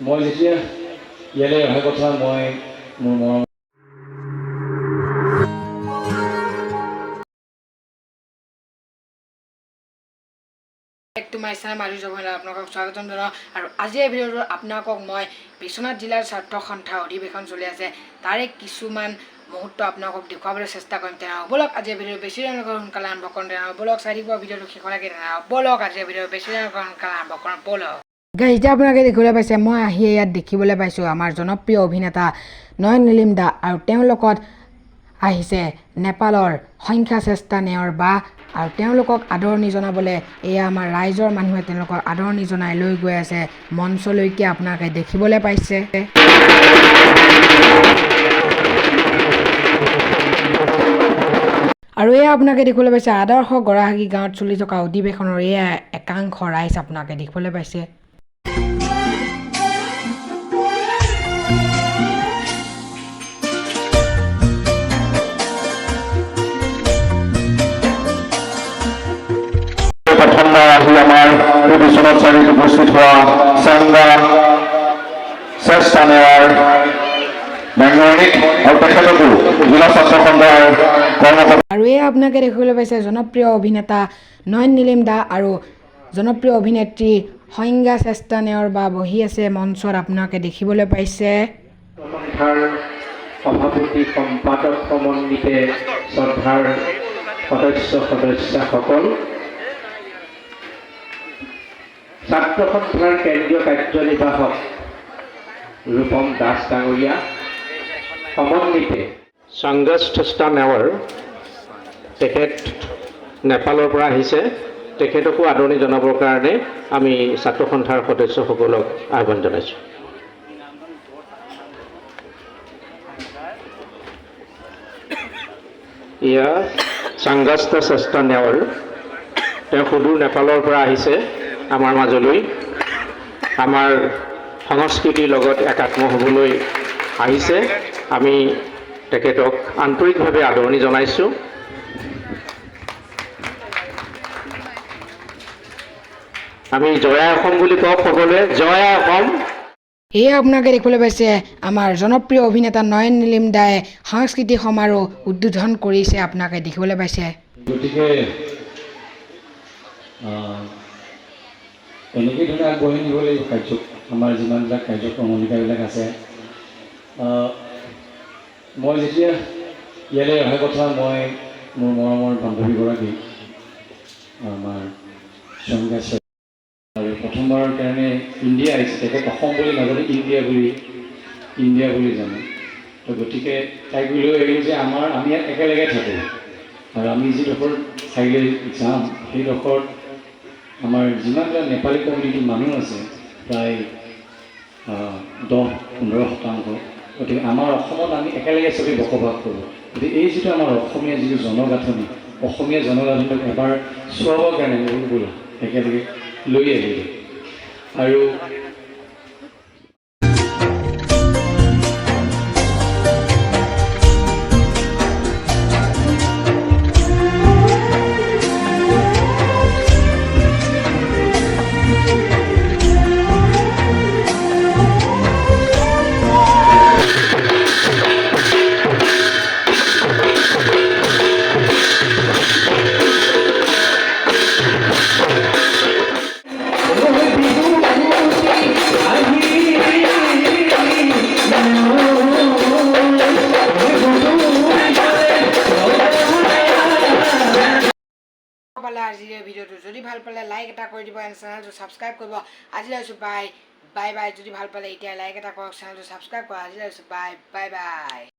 মই যেতিয়া ইয়ালৈ অহা কথা মই মোৰ মৰম তোমাৰ ইচ্ছা মাৰি যাব আপোনালোকক স্বাগতম জনাওঁ আৰু আজিৰ ভিডিঅ'টোত আপোনালোকক মই বিশ্বনাথ জিলাৰ ছাত্ৰ সন্থাৰ অধিৱেশন চলি আছে তাৰে কিছুমান মুহূৰ্ত আপোনালোকক দেখুৱাবলৈ চেষ্টা কৰিম তেনেহ'লে ব'লক আজিৰ ভিডিঅ' বেছি তেওঁলোকৰ সোনকালে আৰম্ভ কৰোঁ তেনেহ'লে ব'লক চাই দিব ভিডিঅ'টো শেষলৈকে তেনেহ'লে ব'লক আজিৰ ভিডিঅ' বেছি তেওঁলোকৰ সোনকালে আৰম্ভ কৰোঁ ব'লক। এতিয়া আপোনালোকে দেখিবলৈ পাইছে মই আহি ইয়াত দেখিবলৈ পাইছোঁ আমাৰ জনপ্ৰিয় অভিনেতা নয়ন নীলিম দা আৰু তেওঁৰ লগত আহিছে নেপালৰ সংখ্যা চেষ্টা নেওৰ বা আৰু তেওঁলোকক আদৰণি জনাবলৈ এয়া আমাৰ ৰাইজৰ মানুহে তেওঁলোকক আদৰণি জনাই লৈ গৈ আছে মঞ্চলৈকে আপোনালোকে দেখিবলৈ পাইছে। আৰু এয়া আপোনালোকে দেখিবলৈ পাইছে আদৰ্শ গৰাকী গাঁৱত চলি থকা অধিৱেশনৰ এয়া একাংশ ৰাইজ আপোনালোকে দেখিবলৈ পাইছে। প্ৰথমবাৰ আহি আমাৰ এই বিশ্বনাথ চাৰিআলিত উপস্থিত হোৱা চাংগা শ্ৰেষ্ঠ নেৱাৰ বেংগলীত আৰু তেখেতকো জিলা ছাত্ৰ সন্থাৰ কৰ্মকৰ্তা আৰু এয়া আপোনালোকে দেখিবলৈ পাইছে জনপ্ৰিয় অভিনেতা নয়ন নীলিম দা আৰু জনপ্ৰিয় অভিনেত্ৰী সংজ্ঞা চেষ্টা নেওৰ বা বহি আছে মঞ্চত আপোনালোকে দেখিবলৈ পাইছে। সন্থাৰ সভাপতি সম্পাদক সমন্বিতে শ্ৰদ্ধাৰ সদস্যসকল ছাত্ৰ সন্থাৰ কেন্দ্ৰীয় কাৰ্যনিৰ্বাহক ৰূপম দাস ডাঙৰীয়া সমন্বিতে সংগষ্ঠস্থা নেৱাৰ তেখেত নেপালৰ পৰা আহিছে তেখেতকো আদৰণি জনাবৰ কাৰণে আমি ছাত্ৰ সন্থাৰ সদস্যসকলক আহ্বান জনাইছোঁ। এয়া সংগষ্ঠ চেষ্টা নেৱাৰ তেওঁ সুদূৰ নেপালৰ পৰা আহিছে আমাৰ মাজলৈ আমাৰ সংস্কৃতিৰ লগত একাত্ম হ'বলৈ আহিছে আমি তেখেতক আন্তৰিকভাৱে আদৰণি জনাইছোঁ। আমি জয়া অসম বুলি কওঁ সকলোৱে জয়া অসম। এয়া আপোনালোকে দেখিবলৈ পাইছে আমাৰ জনপ্ৰিয় অভিনেতা নয়ন নীলিম দাই সাংস্কৃতিক সমাৰোহ উদ্বোধন কৰিছে আপোনালোকে দেখিবলৈ পাইছে। গতিকে এনেকৈ ধৰণে আগবঢ়াই নিব লাগিব আমাৰ যিমানবিলাক কাৰ্যক্ৰমণিকাবিলাক আছে। মই যেতিয়া ইয়ালৈ অহা কথা মই মোৰ মৰমৰ বান্ধৱীগৰাকী আমাৰ সংজ্ঞা আৰু প্ৰথমবাৰৰ কাৰণে ইণ্ডিয়া আহিছে তেখেত অসম বুলি নাজানে ইণ্ডিয়া বুলি জানে তো গতিকে তাইক লৈ আহিলোঁ যে আমি ইয়াত একেলগে থাকোঁ আৰু আমি যিডোখৰ ঠাইলৈ যাম সেইডোখৰত আমাৰ যিমানবিলাক নেপালী কমিউনিটিৰ মানুহ আছে প্ৰায় 10-15%। গতিকে আমাৰ অসমত আমি একেলগে চবেই বসবাস কৰোঁ। গতিকে এই যিটো আমাৰ অসমীয়া যিটো জনগাঁথনি অসমীয়া জনগাঁথনিক এবাৰ চোৱাবৰ কাৰণে ব'লা একেলগে লৈ আহিলোঁ আৰু আজিৰ ভিডিঅ'টো যদি ভাল পালে লাইক এটা কৰি দিব এণ্ড চেনেলটো ছাবস্ক্ৰাইব কৰিব। আজিলৈ আছোঁ বাই বাই। যদি ভাল পালে এতিয়া লাইক এটা কৰক চেনেলটো ছাবস্ক্ৰাইব কৰক। আজিলৈ আছোঁ বাই বাই।